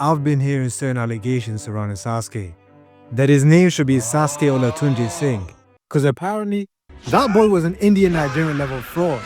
I've been hearing certain allegations surrounding Sasuke. That his name should be Sasuke Olatunji Singh. Cause apparently, that boy was an Indian Nigerian level fraud.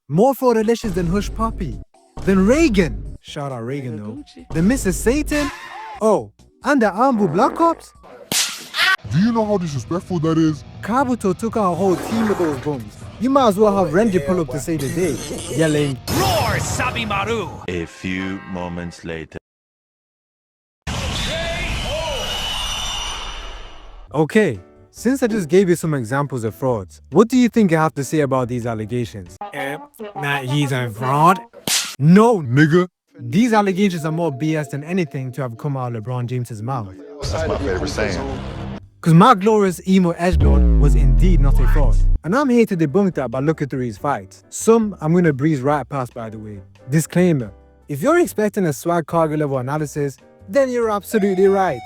More fraudulicious than Hush Puppy. Than Reagan. Shout out Reagan though. Than Mrs. Satan. Oh, and the Ambu Black Ops. Do you know how disrespectful that is? Kabuto took out a whole team of those bums. You might as well have Renji pull up to save the day, yelling, Roar, Sabimaru! A few moments later. Okay, since I just gave you some examples of frauds, what do you think I have to say about these allegations? That he's a fraud? No, nigga. These allegations are more BS than anything to have come out of LeBron James's mouth. That's my favorite saying. Because my glorious emo edgelord was indeed not a fraud. And I'm here to debunk that by looking through his fights. Some I'm gonna breeze right past, by the way. Disclaimer, if you're expecting a swag Kage level analysis, then you're absolutely right.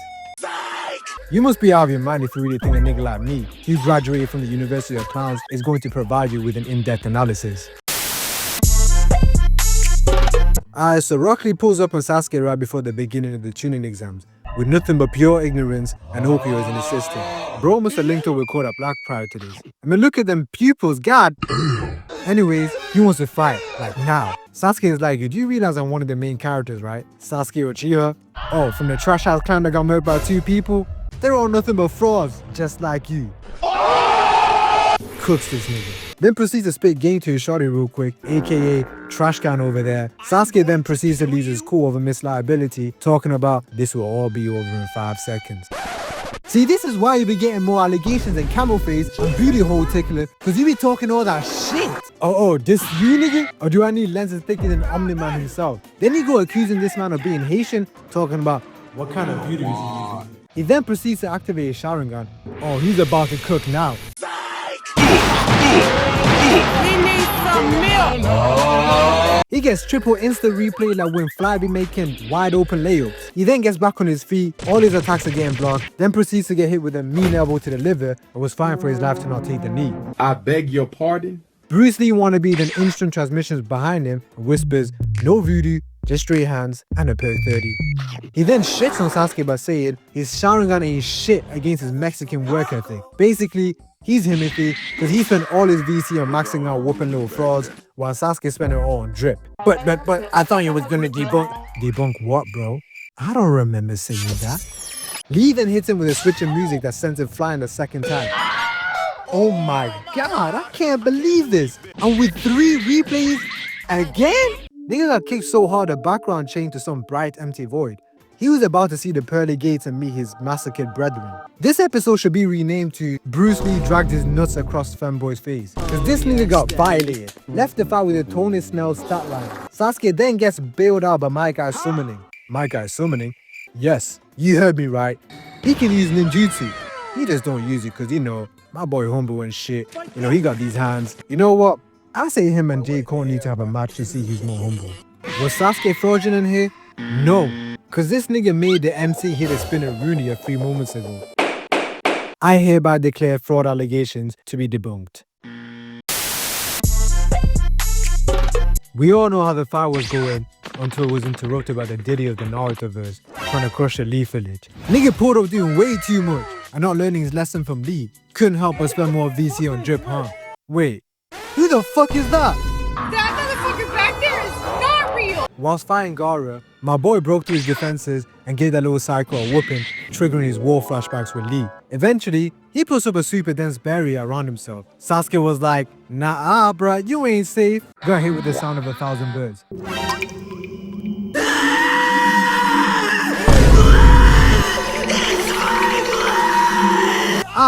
You must be out of your mind if you really think a nigga like me, who graduated from the University of Clowns, is going to provide you with an in-depth analysis. So Rock Lee pulls up on Sasuke right before the beginning of the tuning exams, with nothing but pure ignorance and opioids in his system. Bro must have linked up with Caught Up Black prior to this. I mean, look at them pupils, god! Anyways, he wants to fight, like now. Sasuke is like, do you realize I'm one of the main characters, right? Sasuke Uchiha? Oh, from the trash house clan that got murdered by 2 people? They're all nothing but frauds, just like you. Cooks this nigga. Then proceeds to spit game to his shorty real quick, aka trash can over there. Sasuke then proceeds to lose his cool over misliability, talking about this will all be over in 5 seconds. See, this is why you be getting more allegations than camel face and booty hole tickler, cause you be talking all that shit. Oh, this you nigga? Or do I need lenses thicker than Omni-Man himself? Then you go accusing this man of being Haitian, talking about what kind of beauty is he using. He then proceeds to activate his Sharingan. Oh, he's about to cook now. We need some milk! He gets triple instant replay like when Fly be making wide open layups. He then gets back on his feet, all his attacks are getting blocked, then proceeds to get hit with a mean elbow to the liver and was fine for his life to not take the knee. I beg your pardon? Bruce Lee wannabe then instant transmissions behind him and whispers, no voodoo, just straight hands and a perk 30. He then shits on Sasuke by saying his Sharingan ain't shit against his Mexican work ethic. Basically, he's Himothy because he spent all his VC on maxing out whooping little frauds while Sasuke spent it all on drip. But I thought you was gonna debunk. Debunk what, bro? I don't remember saying that. Lee then hits him with a switch in music that sends him flying the second time. Oh my god, I can't believe this. And with 3 replays again? Nigga got kicked so hard the background changed to some bright empty void. He was about to see the pearly gates and meet his massacred brethren. This episode should be renamed to Bruce Lee dragged his nuts across Femboy's face. Cause this nigga got violated. Left the fight with a Tony Snell stat line. Sasuke then gets bailed out by my guy summoning. My guy summoning? Yes, you heard me right. He can use ninjutsu. He just don't use it cause my boy humble and shit. He got these hands. You know what? I say him and J. Cole need to have a match to see who's more humble. Was Sasuke fraudulent here? No. Cause this nigga made the MC hit a spinner Rooney a few moments ago. I hereby declare fraud allegations to be debunked. We all know how the fight was going until it was interrupted by the Diddy of the Narutoverse trying to crush the Lee village. Nigga pulled up doing way too much and not learning his lesson from Lee. Couldn't help but spend more VC on drip, huh? Wait, who the fuck is that? That motherfucker back there is not real! Whilst fighting Gaara, my boy broke through his defenses and gave that little psycho a whooping, triggering his war flashbacks with Lee. Eventually, he puts up a super dense barrier around himself. Sasuke was like, nah bruh, you ain't safe. Got hit with the sound of 1,000 birds.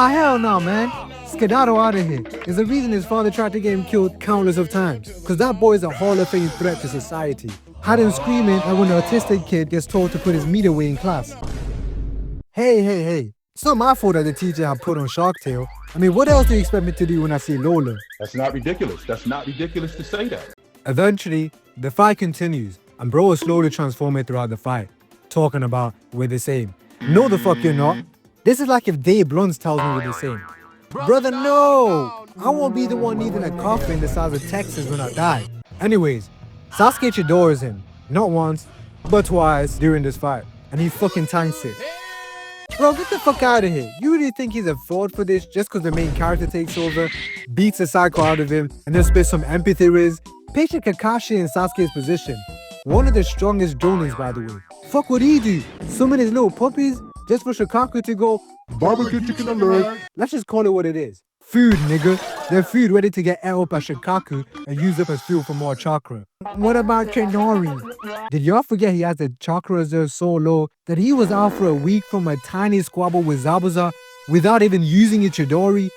Hell no, man. Skedaddle out of here. There's a reason his father tried to get him killed countless of times. Cause that boy is a Hall of Fame threat to society. Had him screaming like when an autistic kid gets told to put his meat away in class. Hey. It's not my fault that the teacher had put on Shark Tale. I mean, what else do you expect me to do when I see Lola? That's not ridiculous. That's not ridiculous to say that. Eventually, the fight continues, and bro is slowly transforming throughout the fight, talking about we're the same. No the fuck you're not. This is like if Dave Blunts tells me we're the same. Brother, no! I won't be the one needing a coffin the size of Texas when I die. Anyways, Sasuke adores him. Not once, but twice during this fight, and he fucking tanks it. Bro, get the fuck out of here. You really think he's a fraud for this just because the main character takes over, beats the psycho out of him, and then spits some empathy riz? Picture Kakashi in Sasuke's position. One of the strongest Jonins, by the way. Fuck what he do? Summon his little puppies just for Shikaku to go Barbecue chicken alert. let's just call it what it is. Food, nigga. They're food ready to get ate up at Shikaku and used up as fuel for more chakra. What about Chidori? Did y'all forget he has the chakra reserve so low that he was out for a week from a tiny squabble with Zabuza without even using his Chidori?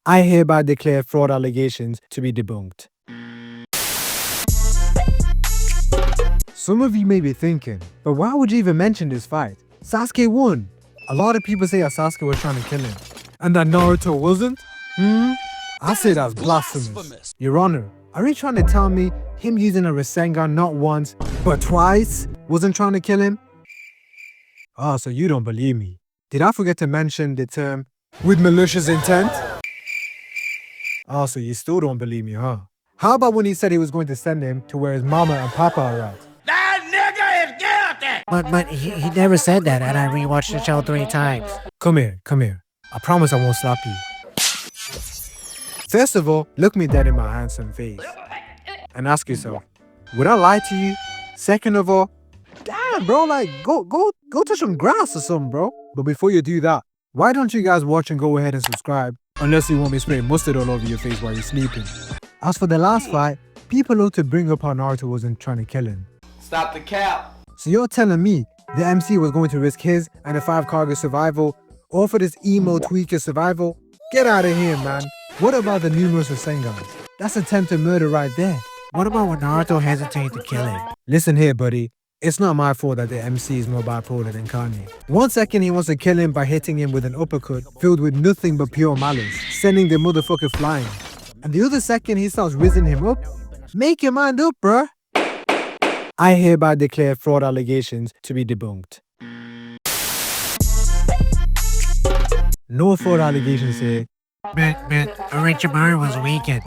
I hereby declare fraud allegations to be debunked. Some of you may be thinking, but why would you even mention this fight? Sasuke won. A lot of people say that Sasuke was trying to kill him, and that Naruto wasn't? I say that's blasphemous. Your Honor, are you trying to tell me him using a Rasengan not once, but twice wasn't trying to kill him? Oh, so you don't believe me. Did I forget to mention the term, with malicious intent? Oh, so you still don't believe me, huh? How about when he said he was going to send him to where his mama and papa are at? But he never said that, and I rewatched the show 3 times. Come here. I promise I won't slap you. First of all, look me dead in my handsome face and ask yourself, would I lie to you? Second of all, damn bro, like go touch some grass or something, bro. But before you do that, why don't you guys watch and go ahead and subscribe unless you want me spraying mustard all over your face while you're sleeping. As for the last fight, people love to bring up how Naruto wasn't trying to kill him. Stop the cap. So you're telling me the MC was going to risk his and the 5 Kage survival, or for this emo tweaker survival? Get out of here, man. What about the numerous Rasengans? That's attempted murder right there. What about when Naruto hesitated to kill him? Listen here, buddy. It's not my fault that the MC is more bipolar than Kanye. 1 second he wants to kill him by hitting him with an uppercut filled with nothing but pure malice, sending the motherfucker flying. And the other second he starts rizzing him up. Make your mind up, bruh. I hereby declare fraud allegations to be debunked. No fraud allegations here. But Orochimaru was weakened.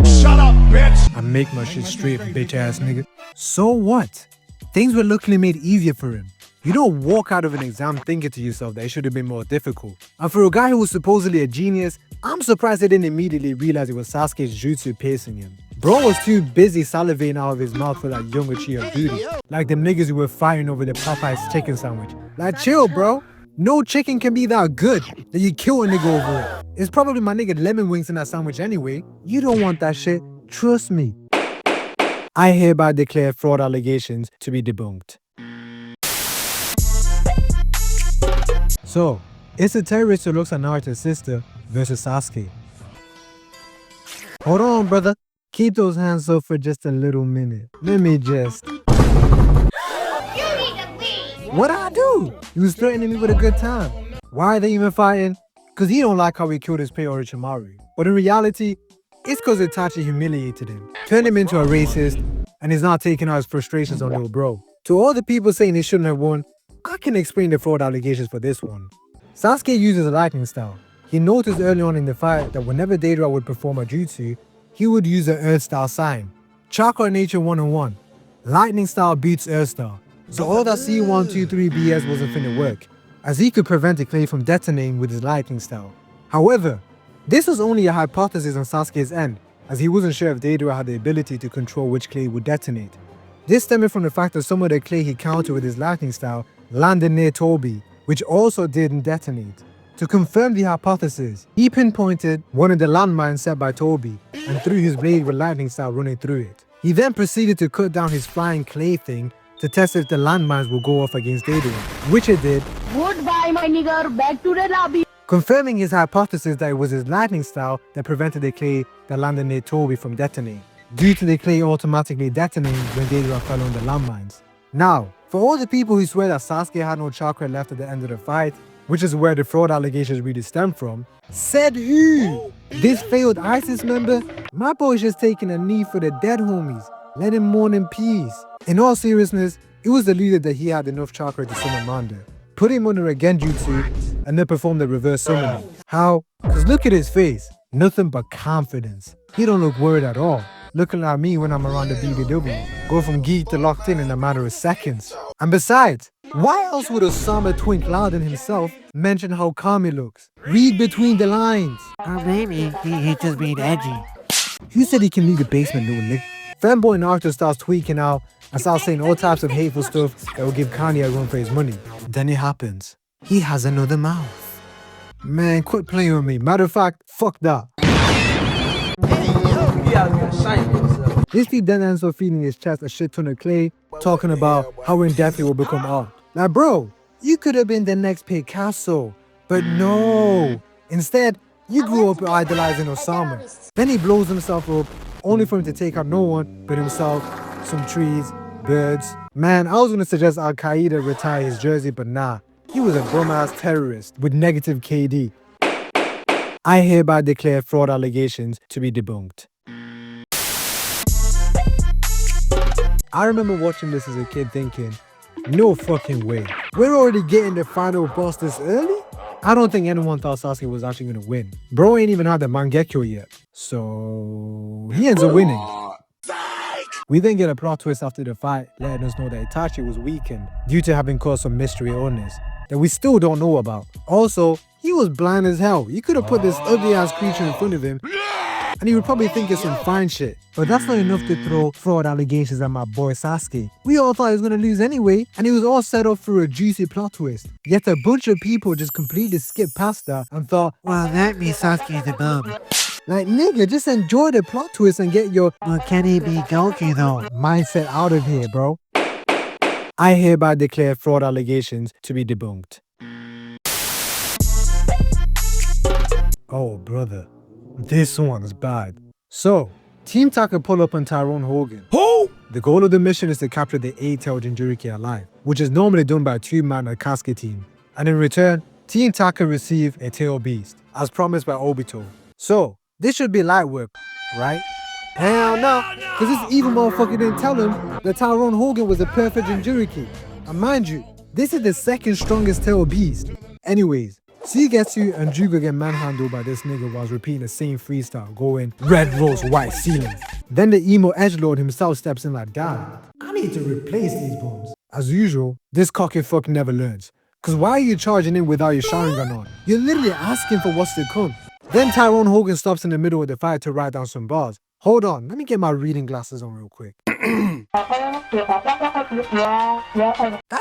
Shut up, bitch! I make my shit straight, bitch ass nigga. So what? Things were luckily made easier for him. You don't walk out of an exam thinking to yourself that it should have been more difficult. And for a guy who was supposedly a genius, I'm surprised they didn't immediately realize it was Sasuke's jutsu piercing him. Bro was too busy salivating out of his mouth for that young Uchiha booty. Like them niggas who were fighting over the Popeye's chicken sandwich. Like chill, bro. No chicken can be that good that you kill a nigga over it. It's probably my nigga lemon wings in that sandwich anyway. You don't want that shit. Trust me. I hereby declare fraud allegations to be debunked. So, it's a terrorist who looks at Naruto's sister versus Sasuke. Hold on, brother. Keep those hands up for just a little minute. Let me just... What'd I do? He was threatening me with a good time. Why are they even fighting? Because he don't like how he killed his pay Orochimaru. But in reality, it's because Itachi humiliated him, turned him into a racist, and he's not taking out his frustrations on little bro. To all the people saying he shouldn't have won, I can explain the fraud allegations for this one. Sasuke uses a lightning style. He noticed early on in the fight that whenever Deidara would perform a jutsu, he would use an earth style sign. Chakra nature 1-on-1. Lightning style beats earth style. So all that C123 BS wasn't finna work, as he could prevent the clay from detonating with his lightning style. However, this was only a hypothesis on Sasuke's end, as he wasn't sure if Deidara had the ability to control which clay would detonate. This stemming from the fact that some of the clay he countered with his lightning style landed near Toby, which also didn't detonate. To confirm the hypothesis, he pinpointed one of the landmines set by Toby and threw his blade with lightning style running through it. He then proceeded to cut down his flying clay thing to test if the landmines will go off against Deidara, which it did. Goodbye, my nigger. Back to the lobby. Confirming his hypothesis that it was his lightning style that prevented the clay that landed near Toby from detonating, due to the clay automatically detonating when Deidara fell on the landmines. Now, for all the people who swear that Sasuke had no chakra left at the end of the fight, which is where the fraud allegations really stem from, said who? This failed ISIS member? My boy's just taking a knee for the dead homies. Let him mourn in peace. In all seriousness, it was the leader that he had enough chakra to summon Manda, put him under a genjutsu, and then perform the reverse summoning. How? Cause look at his face. Nothing but confidence. He don't look worried at all. looking like me when I'm around the BBW. Go from geek to locked in a matter of seconds. And besides, why else would Osama Twink Loudon himself mention how calm he looks? Read between the lines. Or maybe he just being edgy. Who said he can leave the basement, little Nick? Fanboy Naruto starts tweaking out and starts saying all types of hateful stuff that will give Kanye a run for his money. Then it happens. He has another mouth. Man, quit playing with me. Matter of fact, fuck that. This dude then ends up feeding his chest a shit ton of clay, talking about how in depth it will become art. Now, bro, you could have been the next Picasso, but no. Instead, you grew up idolizing Osama. Then he blows himself up, only for him to take out no one but himself, some trees, birds. Man, I was gonna suggest Al Qaeda retire his jersey, but nah. He was a bum-ass terrorist with negative KD. I hereby declare fraud allegations to be debunked. I remember watching this as a kid thinking, no fucking way. We're already getting the final boss this early? I don't think anyone thought Sasuke was actually gonna win. Bro ain't even had the Mangekyo yet. So he ends up winning. We then get a plot twist after the fight, letting us know that Itachi was weakened due to having caused some mystery illness that we still don't know about. Also, he was blind as hell. You could have put this ugly ass creature in front of him and he would probably think it's some fine shit. But that's not enough to throw fraud allegations at my boy Sasuke. We all thought he was gonna lose anyway, and he was all set up for a juicy plot twist. Yet a bunch of people just completely skipped past that and thought, Well, that means Sasuke's the bum. like, nigga, just enjoy the plot twist and get your Well, can he be Goku though? mindset out of here, bro. I hereby declare fraud allegations to be debunked. Oh, brother. This one's bad. So, Team Taka pull up on Tyrone Hogan. Who? The goal of the mission is to capture the 8-tailed Jinchuriki alive, which is normally done by a 2-man Akatsuki team. And in return, Team Taka receive a tail beast, as promised by Obito. So, this should be light work, right? Hell no, because this evil motherfucker didn't tell him that Tyrone Hogan was a perfect Jinchuriki. And mind you, this is the second strongest tail beast. Anyways, Shigetsu and Juga get manhandled by this nigga whilst repeating the same freestyle, going red rose, white ceiling. Then the emo edgelord himself steps in like, damn, I need to replace these bombs. As usual, this cocky fuck never learns. Cause why are you charging in without your Sharingan on? You're literally asking for what's to come. Then Tyrone Hogan stops in the middle of the fight to write down some bars. Hold on, let me get my reading glasses on real quick. That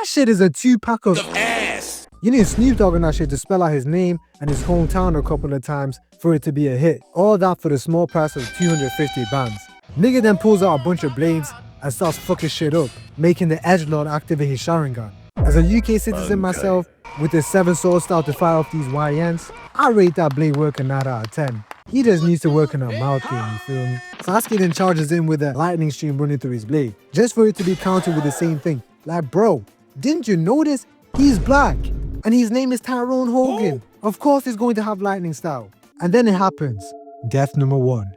shit is a 2-pack of ass. You need Snoop Dogg on that shit to spell out his name and his hometown a couple of times for it to be a hit. All that for the small price of 250 bands. Nigga then pulls out a bunch of blades and starts fucking shit up, making the edgelord activate his Sharingan. As a UK citizen myself, with the 7 sword style to fire off these YNs, I rate that blade work a 9 out of 10. He just needs to work on a mouth game, you feel me? Sasuke then charges in with a lightning stream running through his blade, just for it to be countered with the same thing. Like, bro, didn't you notice? He's black, and his name is Tyrone Hogan. Of course he's going to have lightning style. And then it happens. Death number 1.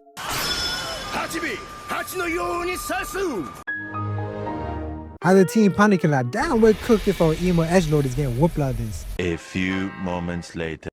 How the team panicking like, damn, we're cooked if our emo edgelord is getting whooped like this. A few moments later.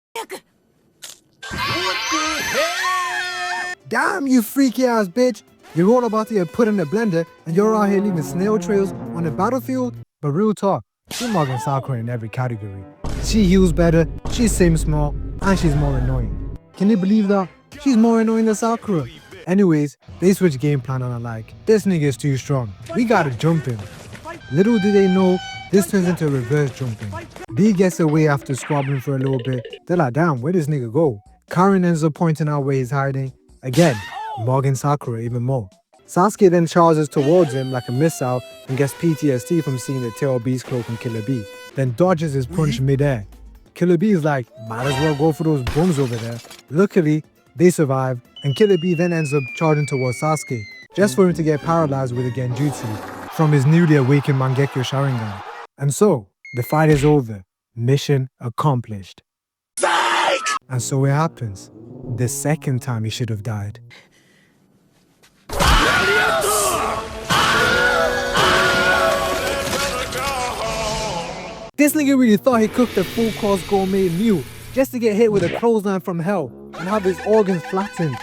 Damn, you freaky ass bitch. You're all about to get put in the blender and you're out here leaving snail trails on the battlefield. But real talk, she's Morgan Sakura in every category. She heals better, she sims small, and she's more annoying. Can you believe that? She's more annoying than Sakura. Anyways, they switch game plan on her like, this nigga is too strong. We gotta jump him. Little do they know, this turns into reverse jumping. B gets away after squabbling for a little bit. They're like, damn, where does nigga go? Karen ends up pointing out where he's hiding. Again, Morgan Sakura even more. Sasuke then charges towards him like a missile and gets PTSD from seeing the tail beast cloak on Killer B. Then dodges his punch mid-air. Killer B is like, might as well go for those bums over there. Luckily, they survive, and Killer B then ends up charging towards Sasuke, just for him to get paralyzed with a genjutsu from his newly awakened Mangekyo Sharingan. And so, the fight is over. Mission accomplished. And so it happens. The second time he should have died. This nigga really thought he cooked a full-course gourmet meal just to get hit with a clothesline from hell and have his organs flattened.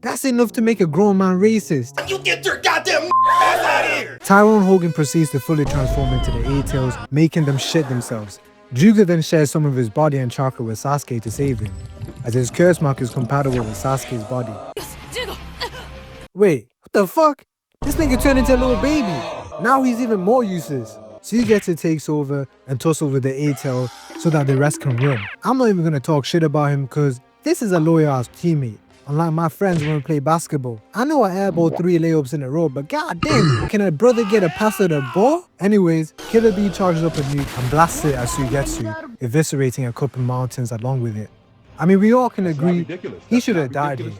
That's enough to make a grown man racist. You get your goddamn ass out of here! Tyrone Hogan proceeds to fully transform into the A-Tails, making them shit themselves. Juga then shares some of his body and chakra with Sasuke to save him, as his curse mark is compatible with Sasuke's body. Wait, what the fuck? This nigga turned into a little baby. Now he's even more useless. Suigetsu takes over and tussles with the A-Tail so that the rest can run. I'm not even gonna talk shit about him because this is a loyal ass teammate. Unlike my friends when we play basketball. I know I airballed 3 layups in a row, but goddamn, can a brother get a pass at a ball? Anyways, Killer B charges up a nuke and blasts it at Suigetsu, eviscerating a couple mountains along with it. I mean, we all can agree he should have died here.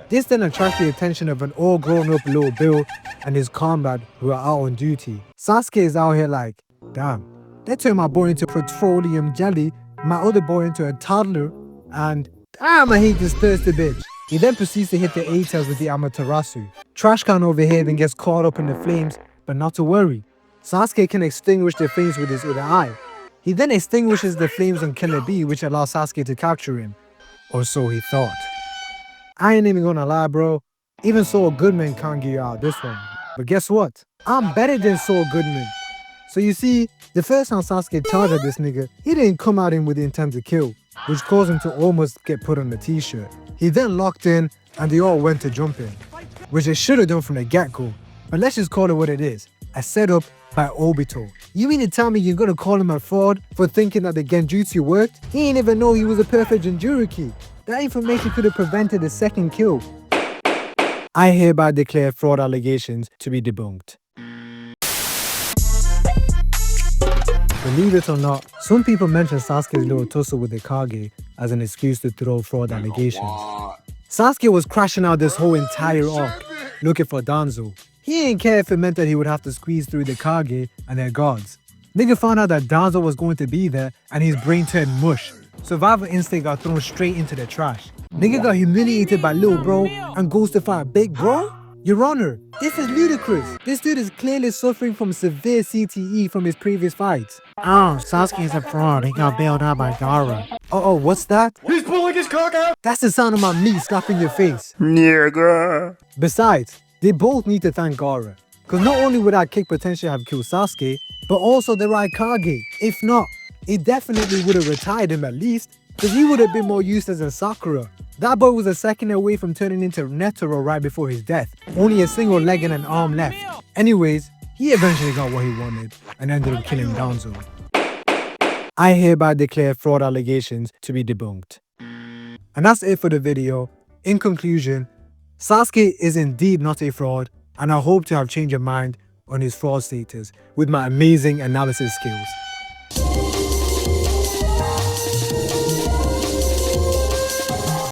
This then attracts the attention of an all grown up little Bill and his comrade who are out on duty. Sasuke is out here like, damn, they turned my boy into petroleum jelly, my other boy into a toddler, and damn, I hate this thirsty bitch. He then proceeds to hit the A-Tails with the Amaterasu. Trashcan over here then gets caught up in the flames, but not to worry. Sasuke can extinguish the flames with his other eye. He then extinguishes the flames on Killer B, which allows Sasuke to capture him. Or so he thought. I ain't even gonna lie, bro. Even Saul Goodman can't get you out this one. But guess what? I'm better than Saul Goodman. So you see, the first time Sasuke charged at this nigga, he didn't come at him with the intent to kill, which caused him to almost get put on the t-shirt. He then locked in and they all went to jump in, which they should have done from the get-go. But let's just call it what it is, a setup by Obito. You mean to tell me you're gonna call him a fraud for thinking that the Genjutsu worked? He didn't even know he was a perfect Jinchuriki. That information could have prevented the second kill. I hereby declare fraud allegations to be debunked. Believe it or not, some people mention Sasuke's little tussle with the Kage as an excuse to throw fraud allegations. Sasuke was crashing out this whole entire arc, looking for Danzo. He didn't care if it meant that he would have to squeeze through the Kage and their guards. Nigga found out that Danzo was going to be there and his brain turned mush. Survival instinct got thrown straight into the trash. Nigga got humiliated by little bro and goes to fight big bro? Your Honor, this is ludicrous. This dude is clearly suffering from severe CTE from his previous fights. Oh, Sasuke's a fraud. He got bailed out by Gaara. Oh, what's that? He's pulling his cock out! That's the sound of my meat slapping your face. Nigga. Besides, they both need to thank Gaara. Cause not only would that kick potentially have killed Sasuke, but also the right Kage. If not, it definitely would have retired him at least, cause he would have been more useless than Sakura. That boy was a second away from turning into Netero right before his death. Only a single leg and an arm left. Anyways, he eventually got what he wanted and ended up killing Danzo. I hereby declare fraud allegations to be debunked. And that's it for the video. In conclusion, Sasuke is indeed not a fraud, and I hope to have changed your mind on his fraud status with my amazing analysis skills.